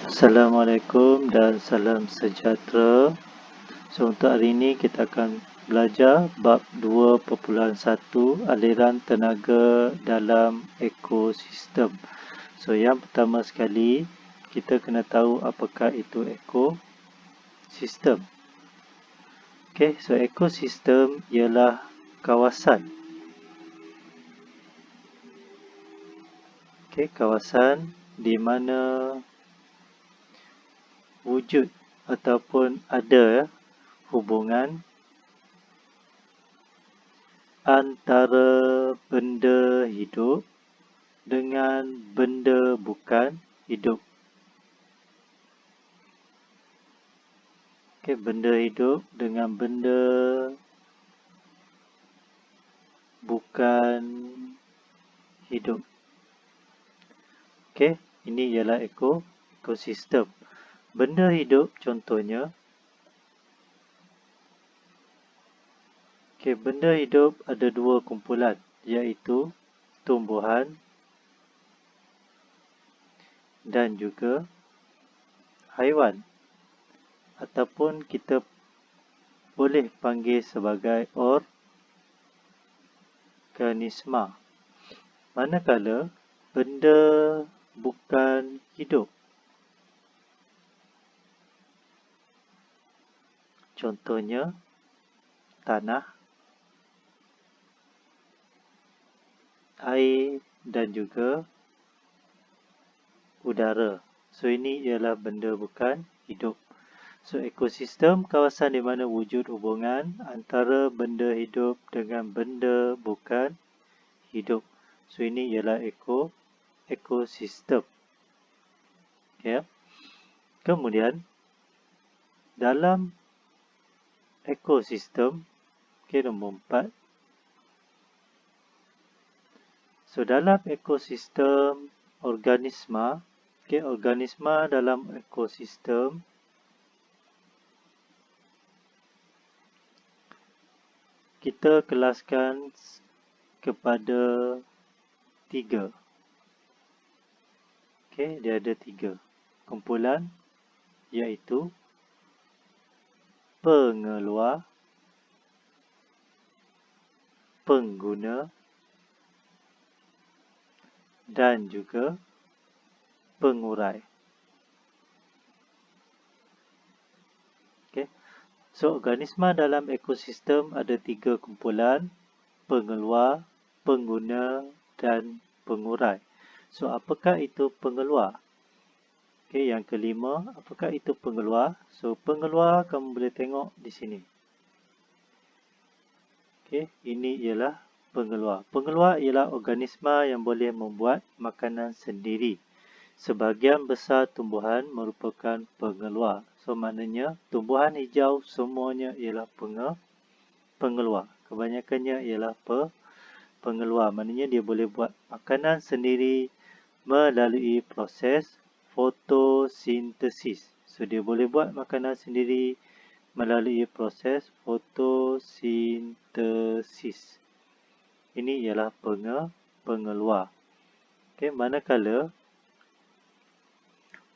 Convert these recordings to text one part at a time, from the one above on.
Assalamualaikum dan salam sejahtera. So untuk hari ini kita akan belajar bab 2.1 aliran tenaga dalam ekosistem. So yang pertama sekali kita kena tahu apakah itu ekosistem. Okey, so ekosistem ialah kawasan. Okey, kawasan di mana wujud ataupun ada hubungan antara benda hidup dengan benda bukan hidup. Okey, benda hidup dengan benda bukan hidup. Okey, ini ialah ekosistem. Benda hidup contohnya. Okey, benda hidup ada dua kumpulan, iaitu tumbuhan dan juga haiwan. Ataupun kita boleh panggil sebagai organisma. Manakala benda bukan hidup. Contohnya tanah, air dan juga udara. So ini ialah benda bukan hidup. So ekosistem kawasan di mana wujud hubungan antara benda hidup dengan benda bukan hidup. So ini ialah ekosistem. Ya. Kemudian dalam ekosistem, nombor 4. So dalam ekosistem organisma, organisma dalam ekosistem kita kelaskan kepada 3. Dia ada 3 kumpulan, iaitu pengeluar, pengguna dan juga pengurai. So organisma dalam ekosistem ada 3 kumpulan, pengeluar, pengguna dan pengurai. So apakah itu pengeluar? Yang kelima, apakah itu pengeluar? So pengeluar kamu boleh tengok di sini. Ini ialah pengeluar. Pengeluar ialah organisma yang boleh membuat makanan sendiri. Sebahagian besar tumbuhan merupakan pengeluar. So maknanya tumbuhan hijau semuanya ialah pengeluar. Kebanyakannya ialah pengeluar. Maknanya dia boleh buat makanan sendiri melalui proses fotosintesis. So dia boleh buat makanan sendiri melalui proses fotosintesis. Ini ialah pengeluar. Manakala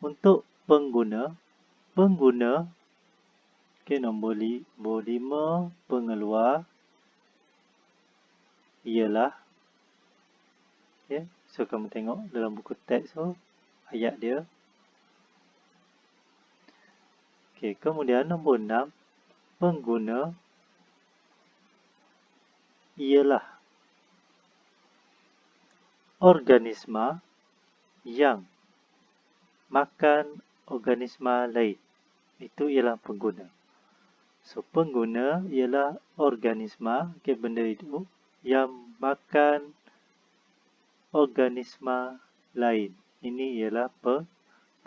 untuk pengguna, nombor 5 pengeluar ialah, so kamu tengok dalam buku teks tu, ayat dia. Kemudian nombor 6, pengguna ialah organisma yang makan organisma lain. Itu ialah pengguna. So pengguna ialah organisma, benda hidup yang makan organisma lain. Ini ialah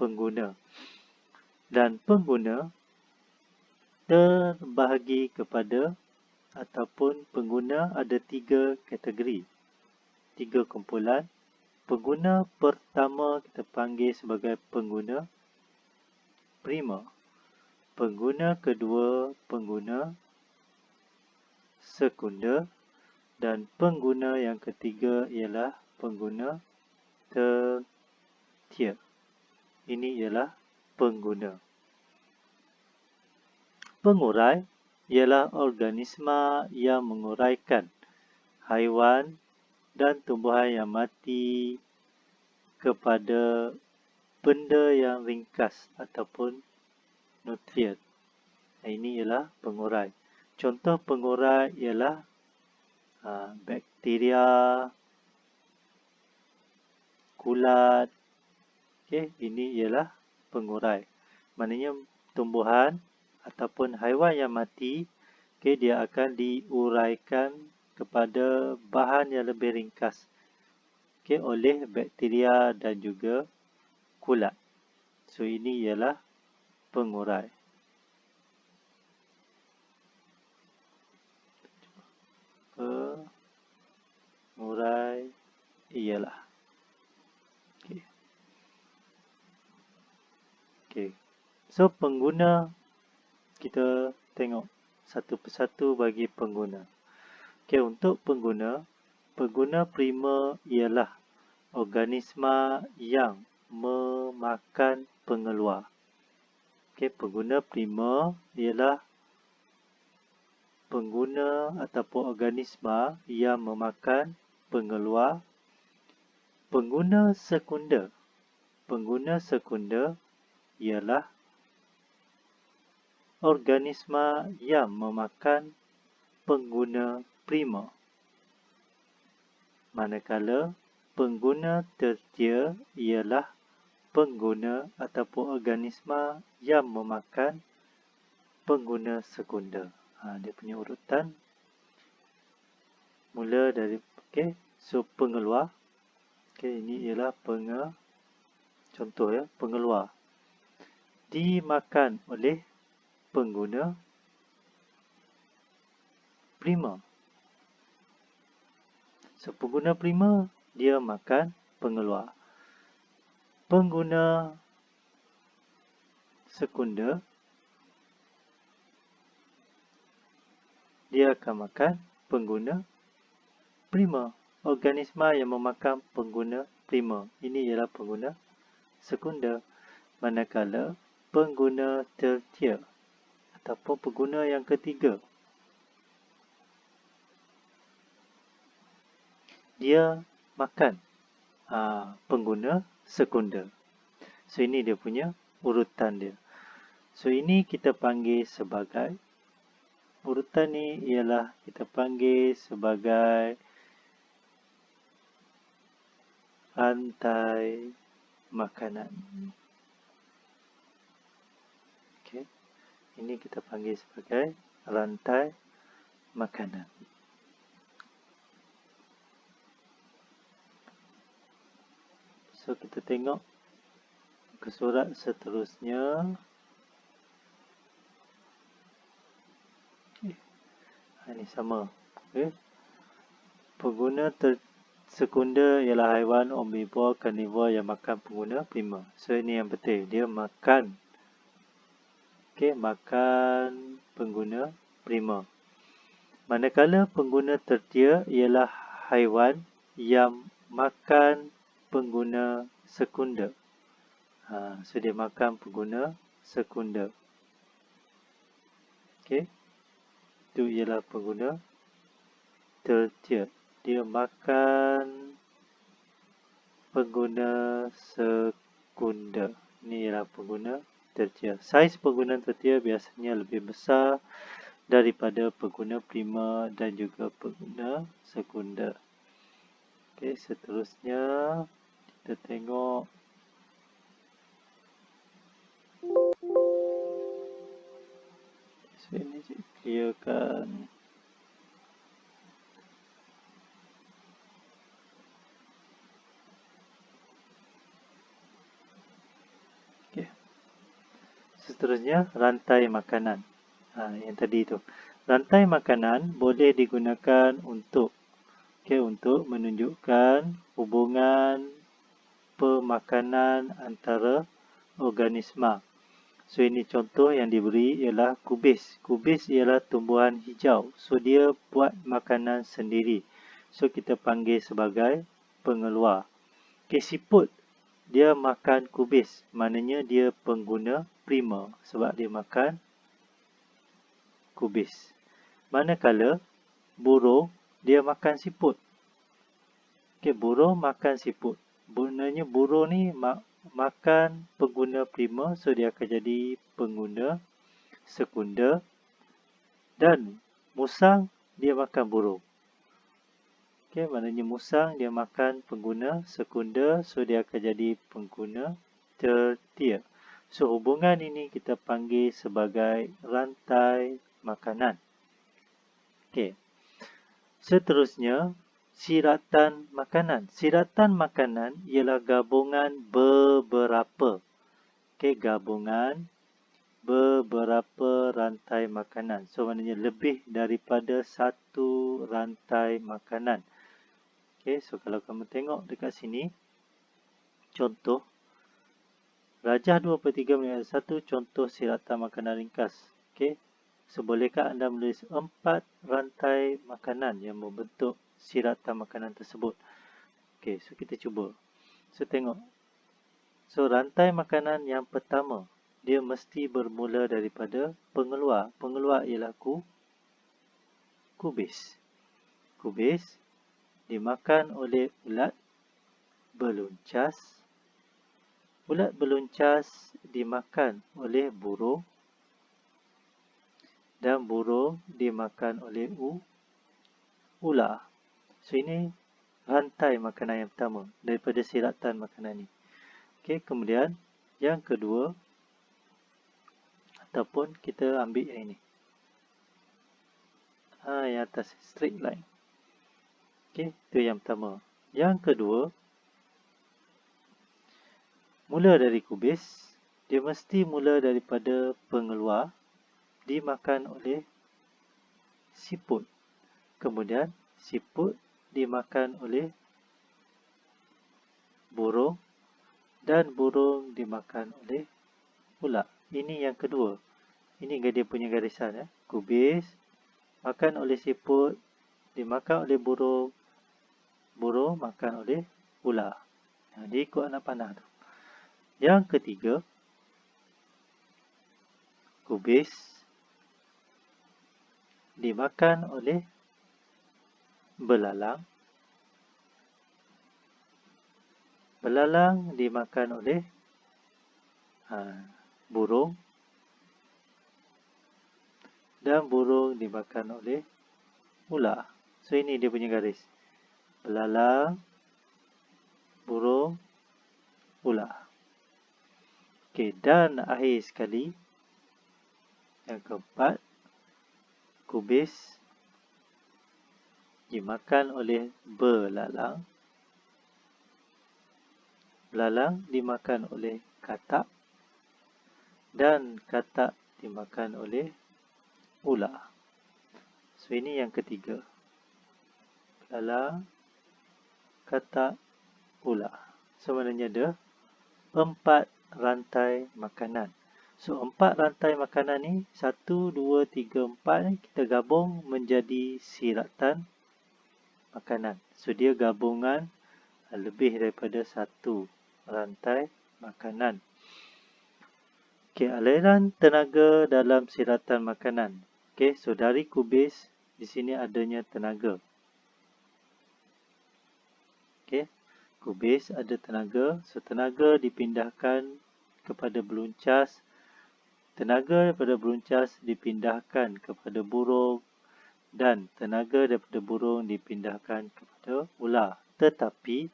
pengguna. Dan pengguna terbahagi kepada ataupun pengguna ada 3 kategori, 3 kumpulan. Pengguna pertama kita panggil sebagai pengguna primer. Pengguna kedua, pengguna sekunder. Dan pengguna yang ketiga ialah pengguna tertier. Ini ialah pengguna. Pengurai ialah organisma yang menguraikan haiwan dan tumbuhan yang mati kepada benda yang ringkas ataupun nutrien. Ini ialah pengurai. Contoh pengurai ialah bakteria, kulat. Ini ialah pengurai. Maknanya tumbuhan ataupun haiwan yang mati, dia akan diuraikan kepada bahan yang lebih ringkas oleh bakteria dan juga kulat. So ini ialah pengurai. Pengurai ialah. So pengguna, kita tengok satu persatu bagi pengguna. Untuk pengguna, pengguna primer ialah organisma yang memakan pengeluar. Pengguna primer ialah pengguna ataupun organisma yang memakan pengeluar. Pengguna sekunder. Pengguna sekunder ialah organisma yang memakan pengguna primer. Manakala pengguna tertier ialah pengguna ataupun organisma yang memakan pengguna sekunder. Dia punya urutan mula dari so pengeluar. Ini ialah contoh pengeluar. Dimakan oleh pengguna primer. So pengguna primer dia makan pengeluar. Pengguna sekunder dia akan makan pengguna primer. Organisma yang memakan pengguna primer. Ini ialah pengguna sekunder. Manakala pengguna tertier ataupun pengguna yang ketiga, dia makan pengguna sekunder. So ini dia punya urutan dia. So ini kita panggil sebagai, urutan ni ialah kita panggil sebagai rantai makanan. Ini kita panggil sebagai rantai makanan. So kita tengok ke surat seterusnya. Ini sama. Pengguna sekunder ialah haiwan omnivore, carnivore yang makan pengguna primer. So ini yang betul. Dia makan makan pengguna primer. Manakala pengguna tertier ialah haiwan yang makan pengguna sekunder. So dia makan pengguna sekunder. Itu ialah pengguna tertier. Dia makan pengguna sekunder. Ini ialah pengguna tertier. Saiz pengguna tertier biasanya lebih besar daripada pengguna primer dan juga pengguna sekunder. Seterusnya kita tengok ini clearkan. Seterusnya rantai makanan. Yang tadi itu. Rantai makanan boleh digunakan untuk menunjukkan hubungan pemakanan antara organisma. So ini contoh yang diberi ialah kubis. Kubis ialah tumbuhan hijau. So dia buat makanan sendiri. So kita panggil sebagai pengeluar. Siput dia makan kubis. Maknanya dia pengguna prima sebab dia makan kubis. Manakala burung dia makan siput. Okey, burung makan siput. Maknanya burung ni makan pengguna prima, so dia akan jadi pengguna sekunda. Dan musang dia makan burung. Okey, maknanya musang dia makan pengguna sekunda, so dia akan jadi pengguna tertia. So hubungan ini kita panggil sebagai rantai makanan. Okey. Seterusnya, siratan makanan. Siratan makanan ialah gabungan beberapa. Okey, gabungan beberapa rantai makanan. So maknanya lebih daripada satu rantai makanan. Okey, so kalau kamu tengok dekat sini, contoh Rajah 2/3 menit 1, contoh siratan makanan ringkas. Okey, so bolehkah anda menulis 4 rantai makanan yang membentuk siratan makanan tersebut? Okey, so kita cuba. So tengok. So rantai makanan yang pertama, dia mesti bermula daripada pengeluar. Pengeluar ialah kubis. Kubis dimakan oleh ulat beluncas. Ulat beluncas dimakan oleh burung. Dan burung dimakan oleh ular. So ini rantai makanan yang pertama daripada siratan makanan ni. Okey, kemudian yang kedua, ataupun kita ambil yang ini. Yang atas straight line. Okey, itu yang pertama. Yang kedua, mula dari kubis, dia mesti mula daripada pengeluar, dimakan oleh siput. Kemudian siput dimakan oleh burung dan burung dimakan oleh ular. Ini yang kedua. Ini dia punya garisan ya. Kubis makan oleh siput, dimakan oleh burung, burung makan oleh ular. Dia ikut anak panah tu. Yang ketiga, kubis dimakan oleh belalang. Belalang dimakan oleh burung. Dan burung dimakan oleh ular. So ini dia punya garis. Belalang, burung, ular. Okey, dan akhir sekali, yang keempat, kubis dimakan oleh belalang. Belalang dimakan oleh katak. Dan katak dimakan oleh ular. So ini yang ketiga. Belalang, katak, ular. So maknanya ada 4 rantai makanan. So 4 rantai makanan ni 1, 2, 3, 4 ni kita gabung menjadi siratan makanan. So dia gabungan lebih daripada 1 rantai makanan. Okey, aliran tenaga dalam siratan makanan. Okey, so dari kubis di sini adanya tenaga. Okey, kubis ada tenaga. So tenaga dipindahkan kepada beluncas. Tenaga daripada beluncas dipindahkan kepada burung. Dan tenaga daripada burung dipindahkan kepada ular. Tetapi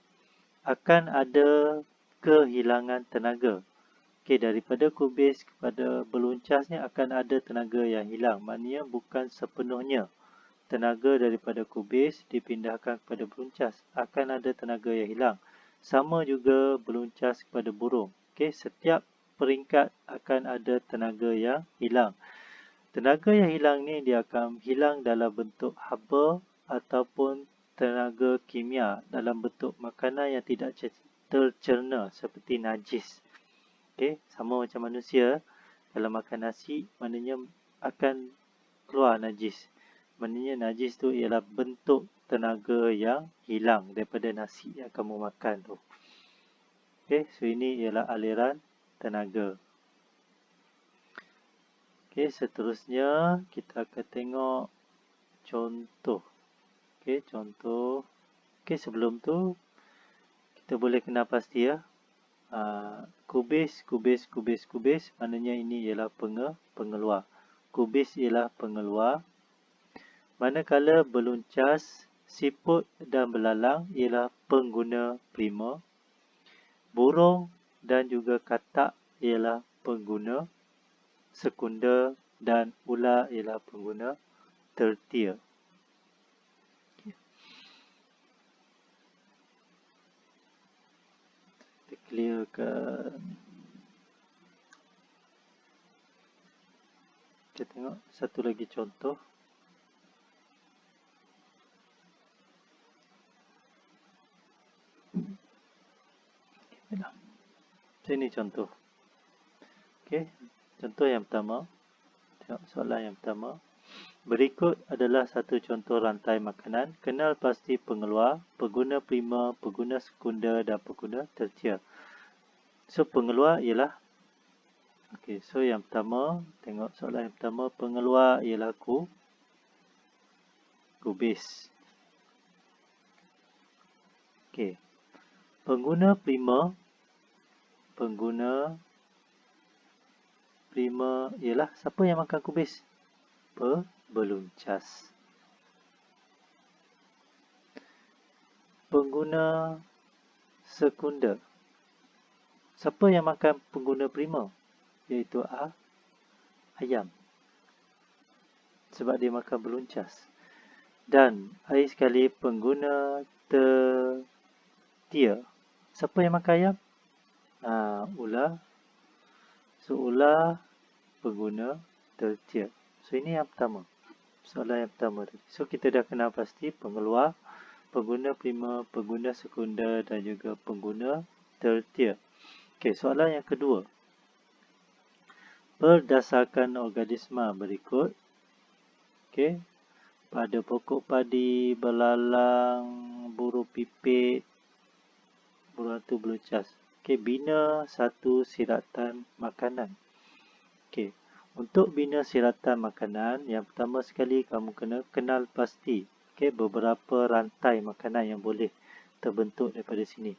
akan ada kehilangan tenaga. Okey, daripada kubis kepada beluncasnya akan ada tenaga yang hilang. Maknanya bukan sepenuhnya tenaga daripada kubis dipindahkan kepada beluncas. Akan ada tenaga yang hilang. Sama juga beluncas kepada burung. Okey, setiap peringkat akan ada tenaga yang hilang. Tenaga yang hilang ni dia akan hilang dalam bentuk haba ataupun tenaga kimia dalam bentuk makanan yang tidak tercerna seperti najis. Okey, sama macam manusia, kalau makan nasi, maknanya akan keluar najis. Maknanya najis tu ialah bentuk tenaga yang hilang daripada nasi yang kamu makan tu. Okey, so ini ialah aliran tenaga. Okey, seterusnya kita akan tengok contoh. Okey, contoh. Okey, sebelum tu kita boleh kenal pasti ya. Kubis, kubis, kubis, kubis, maknanya ini ialah pengeluar. Kubis ialah pengeluar. Manakala beluncas, siput dan belalang ialah pengguna primer. Burung dan juga katak ialah pengguna sekunder dan ular ialah pengguna tertier. Kita clearkan. Kita tengok satu lagi contoh. Ini contoh. Okey, contoh yang pertama. Tengok soalan yang pertama. Berikut adalah satu contoh rantai makanan. Kenal pasti pengeluar, pengguna primer, pengguna sekunder dan pengguna tertier. So, pengeluar ialah, okey, so yang pertama, tengok soalan yang pertama, pengeluar ialah kubis. Okey. Pengguna primer ialah siapa yang makan kubis? Beluncas. Pengguna sekunder. Siapa yang makan pengguna primer? Iaitu ayam. Sebab dia makan beluncas. Dan akhir sekali pengguna tertier. Siapa yang makan ayam? Ular. So, ular pengguna tertier. So, ini yang pertama. Soalan yang pertama tadi. So, kita dah kenal pasti pengeluar, pengguna primer, pengguna sekunder dan juga pengguna tertier. Okey, soalan yang kedua. Berdasarkan organisma berikut, okey, pada pokok padi, belalang, burung pipit, burung hantu beluncas. Okey, bina satu siratan makanan. Okey, untuk bina siratan makanan, yang pertama sekali kamu kena kenal pasti, okey, beberapa rantai makanan yang boleh terbentuk daripada sini.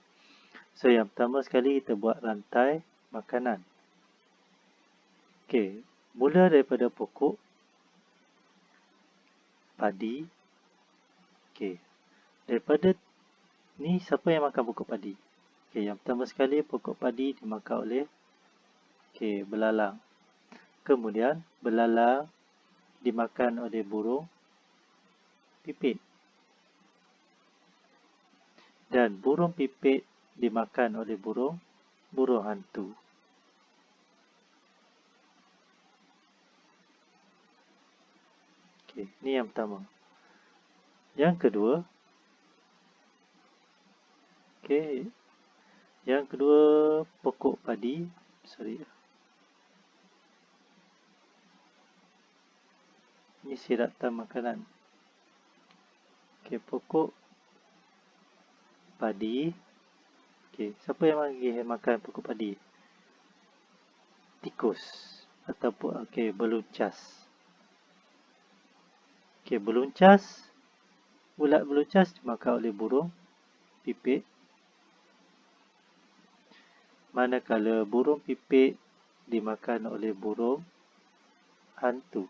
So, yang pertama sekali kita buat rantai makanan. Okey, mula daripada pokok padi. Okey, daripada ni siapa yang makan pokok padi? Okey, yang pertama sekali pokok padi dimakan oleh belalang. Kemudian belalang dimakan oleh burung pipit. Dan burung pipit dimakan oleh burung hantu. Okey, ni yang pertama. Yang kedua, okey, yang kedua pokok padi, Ini siratan makanan. Okey, pokok padi. Okey, siapa yang makan pokok padi? Tikus ataupun beluncas. Okey, beluncas. Ulat beluncas dimakan oleh burung pipit. Manakala burung pipit dimakan oleh burung hantu.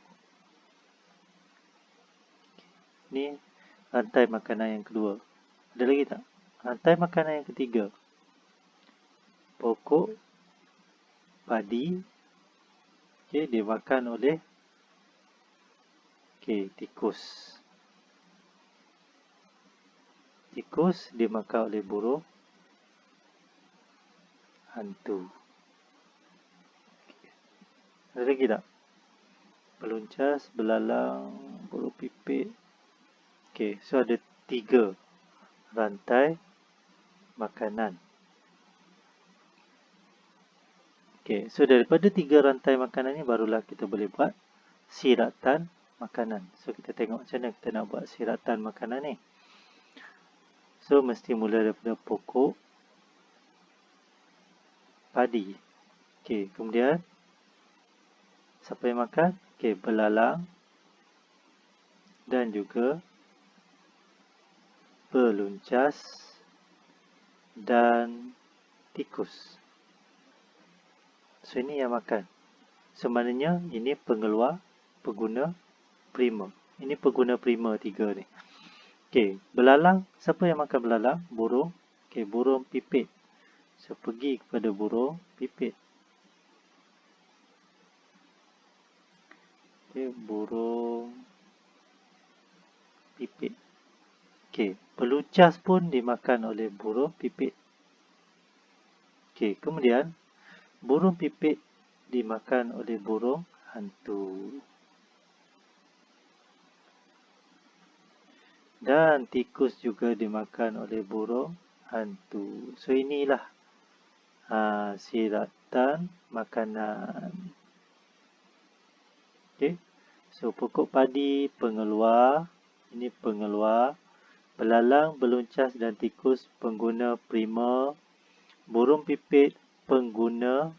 Ni rantai makanan yang kedua. Ada lagi tak? Rantai makanan yang ketiga. Pokok padi. Okey, dimakan oleh tikus. Tikus dimakan oleh burung hantu. Ada lagi tak? Beluncas, belalang, burung pipit. Okey, so ada 3 rantai makanan. Okey, so daripada 3 rantai makanan ni barulah kita boleh buat siratan makanan. So kita tengok macam mana kita nak buat siratan makanan ni. So mesti mula daripada pokok padi. Okey, kemudian siapa yang makan? Okey, belalang dan juga beluncas dan tikus. So ini yang makan. Sebenarnya ini pengeluar, pengguna, prima. Ini pengguna prima 3 ni. Okey, belalang, siapa yang makan belalang? Burung. Okey, burung pipit. So pergi kepada burung pipit. Okey, burung pipit. Okey, peluncas pun dimakan oleh burung pipit. Okey, kemudian burung pipit dimakan oleh burung hantu. Dan tikus juga dimakan oleh burung hantu. So inilah siratan makanan. Okey. So pokok padi pengeluar, ini pengeluar. Belalang, beluncas dan tikus pengguna prima. Burung pipit pengguna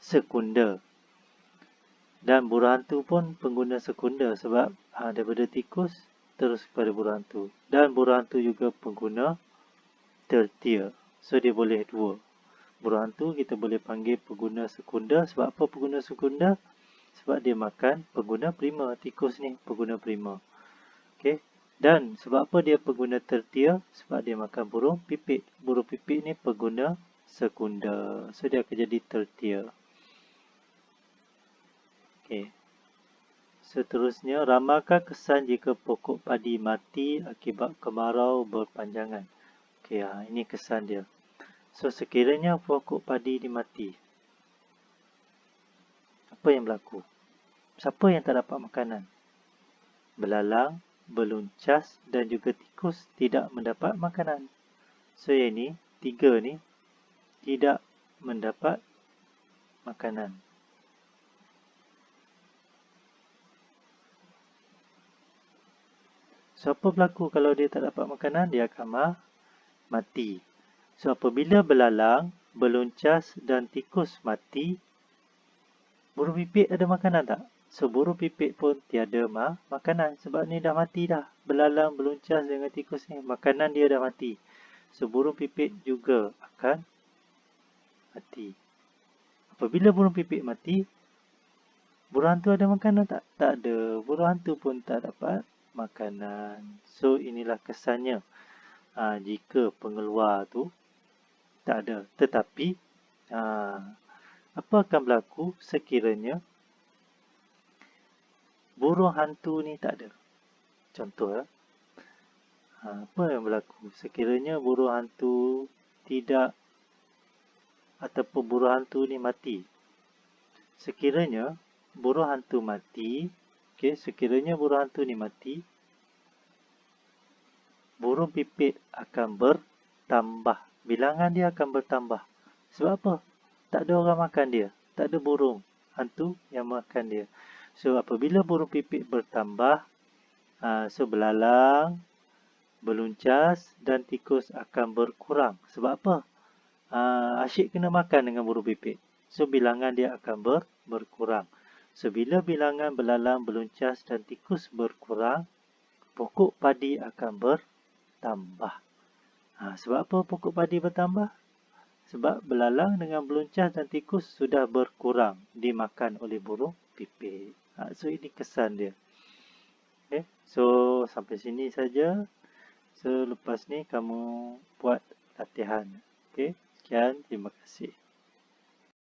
sekunder. Dan burung hantu pun pengguna sekunder sebab daripada tikus terus kepada burung hantu. Dan burung hantu juga pengguna tertier. So dia boleh 2. Burung hantu kita boleh panggil pengguna sekunder. Sebab apa pengguna sekunder? Sebab dia makan pengguna prima. Tikus ni pengguna prima. Okey. Dan sebab apa dia pengguna tertier? Sebab dia makan burung pipit. Burung pipit ni pengguna sekunder. So dia akan jadi tertier. Okey. Seterusnya, ramalkan kesan jika pokok padi mati akibat kemarau berpanjangan. Okey, ini kesan dia. So, sekiranya pokok padi ni mati, apa yang berlaku? Siapa yang tak dapat makanan? Belalang, beluncas dan juga tikus tidak mendapat makanan. So, yang ni, 3 ni tidak mendapat makanan. So, apa berlaku kalau dia tak dapat makanan? Dia akan mati. So, apabila belalang, beluncas dan tikus mati, burung pipit ada makanan tak? So, burung pipit pun tiada makanan sebab ni dah mati dah. Belalang, beluncas dengan tikus ni, makanan dia dah mati. So, burung pipit juga akan mati. Apabila burung pipit mati, burung hantu ada makanan tak? Tak ada. Burung hantu pun tak dapat makanan. So, inilah kesannya. Jika pengeluar tu tak ada. Tetapi, apa akan berlaku sekiranya burung hantu ni tak ada? Contoh, apa yang berlaku sekiranya burung hantu tidak ataupun burung hantu ni mati? Sekiranya burung hantu mati, sekiranya burung hantu ni mati, burung pipit akan bertambah. Bilangan dia akan bertambah. Sebab apa? Tak ada orang makan dia. Tak ada burung hantu yang makan dia. So, apabila burung pipit bertambah, so belalang, beluncas dan tikus akan berkurang. Sebab apa? Asyik kena makan dengan burung pipit. So, bilangan dia akan berkurang. So, bila bilangan belalang, beluncas dan tikus berkurang, pokok padi akan bertambah. Sebab apa pokok padi bertambah? Sebab belalang dengan beluncas dan tikus sudah berkurang dimakan oleh burung pipit. So, ini kesan dia. Okay. So, sampai sini saja. So, lepas ni kamu buat latihan. Okay. Sekian. Terima kasih.